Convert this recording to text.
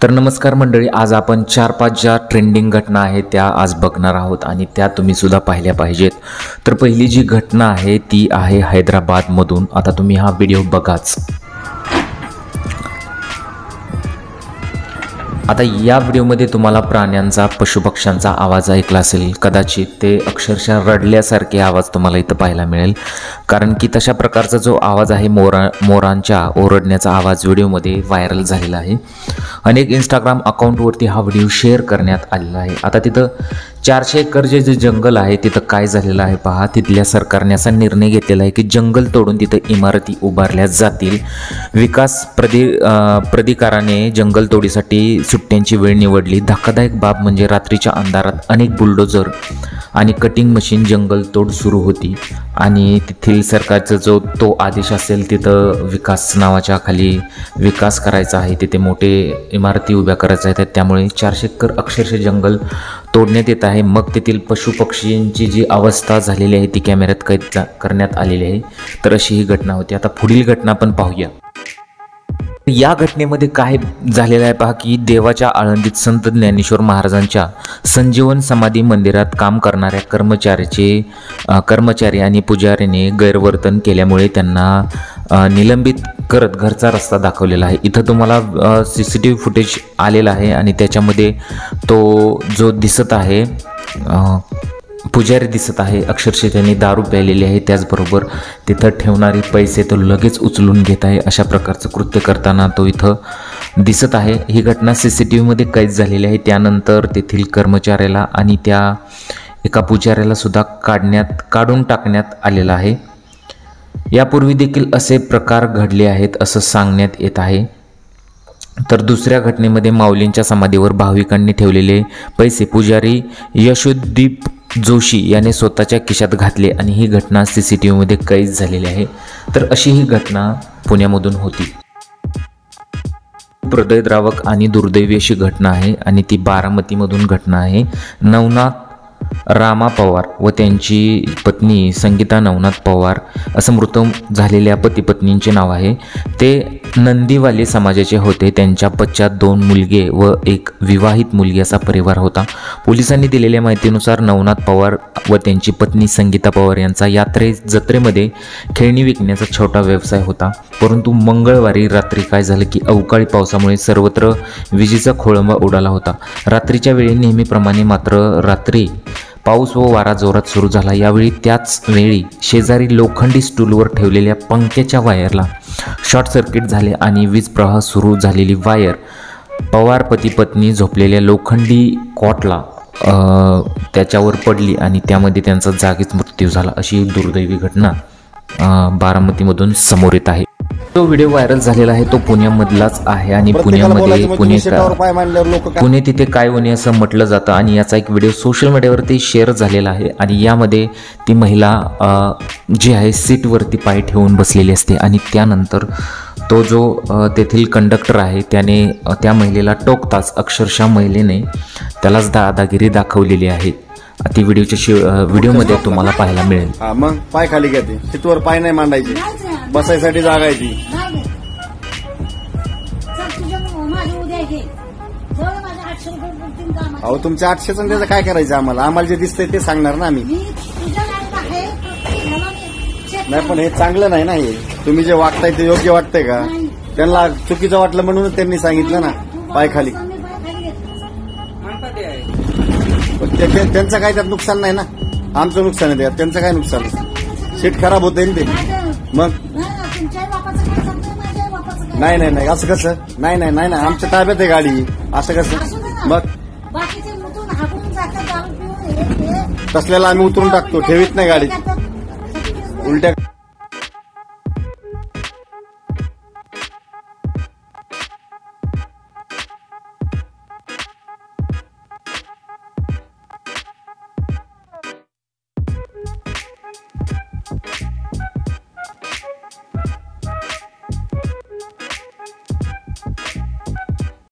तर नमस्कार मंडळी, आज आपण 4-5 ज्या ट्रेंडिंग घटना आहेत त्या आज बघणार आहोत आणि त्या तुम्ही सुद्धा पाहिल्या पाहिजेत। तर पहिली जी घटना आहे ती आहे हैदराबादमधून। आता तुम्ही हा व्हिडिओ बघाच। आता या व्हिडिओमध्ये तुम्हाला प्राण्यांचा पशुपक्ष्यांचा आवाज ऐकला असेल, कदाचित ते अक्षरशः रडल्यासारखे आवाज तुम्हाला इथं पाहायला मिळेल, कारण की तशा प्रकारचा जो आवाज आहे मोरांच्या ओरडण्याचा आवाज व्हिडिओमध्ये व्हायरल झालेला आहे। अनेक इंस्टाग्राम अकाउंटवरती हा व्हिडिओ शेअर करण्यात आलेला आहे। आता तिथं 400 एकर जे जंगल आहे तिथं काय झालेलं आहे पहा। तिथल्या सरकारने असा निर्णय घेतलेला आहे की जंगल तोडून तिथं इमारती उभारल्या जातील। विकास प्राधिकरणाने जंगल तोडीसाठी सुट्ट्यांची वेळ निवडली। धक्कादायक बाब म्हणजे रात्रीच्या अंधारात अनेक बुलडोजर आणि कटिंग मशीन जंगल तोड सुरू होती आणि तेथील सरकारचा जो तो आदेश असेल तिथं विकास नावाच्या खाली विकास करायचा आहे, तिथे मोठे इमारती उभ्या करायच्या आहेत। त्यामुळे 400 एकर अक्षरशः जंगल तोडण्यात येत आहे। मग तेथील पशुपक्षींची जी अवस्था झालेली आहे ती कॅमेऱ्यात कैद करण्यात आलेली आहे। तर अशी ही घटना होती। आता पुढील घटना पण पाहूया। या घटनेमध्ये काय झालेलं आहे पहा की देवाच्या आळंदीत संत ज्ञानेश्वर महाराजांच्या संजीवन समाधी मंदिरात काम करणाऱ्या कर्मचारी आणि पुजारीने गैरवर्तन केल्यामुळे त्यांना निलंबित करत घरचा रस्ता दाखवलेला आहे। इथं तुम्हाला CCTV फुटेज आलेला आहे आणि त्याच्यामध्ये तो जो दिसत आहे पुजारी दिसत आहे, अक्षरशः त्यांनी दारू प्यायलेली आहे, त्याचबरोबर तिथं ठेवणारे पैसे तो लगेच उचलून घेत आहे। अशा प्रकारचं कृत्य करताना तो इथं दिसत आहे। ही घटना CCTV मध्ये कैद झालेली आहे। त्यानंतर तेथील कर्मचाऱ्याला आणि त्या एका पुजाऱ्याला सुद्धा काढून टाकण्यात आलेलं आहे। यापूर्वी देखील असे प्रकार घडले आहेत असं सांगण्यात येत आहे। तर दुसऱ्या घटनेमध्ये माऊलींच्या समाधीवर भाविकांनी ठेवलेले पैसे पुजारी यशोदीप जोशी याने स्वतःच्या खिशात घातले आणि ही घटना CCTV मध्ये कैद झालेली आहे। तर अशी ही घटना पुण्यामधून होती। हृदयद्रावक आणि दुर्दैवी अशी घटना आहे आणि ती बारामतीमधून घटना आहे। नवनाथ रामा पवार व त्यांची पत्नी संगीता नवनाथ पवार असं मृत झालेल्या पती पत्नींचे नाव आहे। ते नंदीवाली समाजाचे होते। त्यांच्या पश्चात 2 मुलगे व 1 विवाहित मुलगी असा परिवार होता। पोलिसांनी दिलेल्या माहितीनुसार नवनाथ पवार व त्यांची पत्नी संगीता पवार यांचा जत्रेमध्ये खेळणी विकण्याचा छोटा व्यवसाय होता। परंतु मंगळवारी रात्री काय झालं की अवकाळी पावसामुळे सर्वत्र विजेचा खोळंबा उडाला होता। रात्रीच्या वेळी नेहमीप्रमाणे मात्र रात्री पाऊस व वारा जोरात सुरू झाला। यावेळी त्याच वेळी शेजारी लोखंडी स्टूलवर ठेवलेल्या पंख्याच्या वायरला शॉर्ट सर्किट झाले आणि वीज प्रवाह सुरू झालेली वायर पवार पती पत्नी झोपलेल्या लोखंडी कॉटला त्याच्यावर पडली आणि त्यामध्ये त्यांचा जागीच मृत्यू झाला। अशी दुर्दैवी घटना बारामतीमधून समोर येत आहे। तो व्हिडिओ व्हायरल झालेला आहे तो पुण्यामधलाच आहे आणि पुण्यामध्ये पुणे तिथे काय होणे असं म्हटलं जातं आणि याचा एक व्हिडिओ सोशल मीडियावरती शेअर झालेला आहे आणि यामध्ये ती महिला जी आहे सीटवरती पाय ठेवून बसलेली असते आणि त्यानंतर तो जो तेथील कंडक्टर आहे त्याने त्या महिलेला टोकताच अक्षरशः महिलेने त्यालाच दादागिरी दाखवलेली आहे। ती व्हिडिओमध्ये तुम्हाला पाहायला मिळेल। मग पाय खाली घेते, सीटवर पाय नाही मांडायचे, बसायसाठी जागा आहे ती। अहो तुमच्या 800चं त्याचं काय करायचं आम्हाला जे दिसतंय ते सांगणार ना आम्ही। नाही पण हे चांगलं नाही ना, हे तुम्ही जे वागताय ते योग्य वाटतंय का? त्यांना चुकीचं वाटलं म्हणून त्यांनी सांगितलं ना पाय खाली। त्यांचं काय त्यात नुकसान नाही ना, आमचं नुकसान आहे त्यात, त्यांचं काय नुकसान? सीट खराब होते ना ते। मग नाही असं कसं? नाही आमच्या ताब्यात आहे गाडी, असं कसं? मग तसल्याला आम्ही उतरून टाकतो, ठेवीत नाही गाडी उलट्या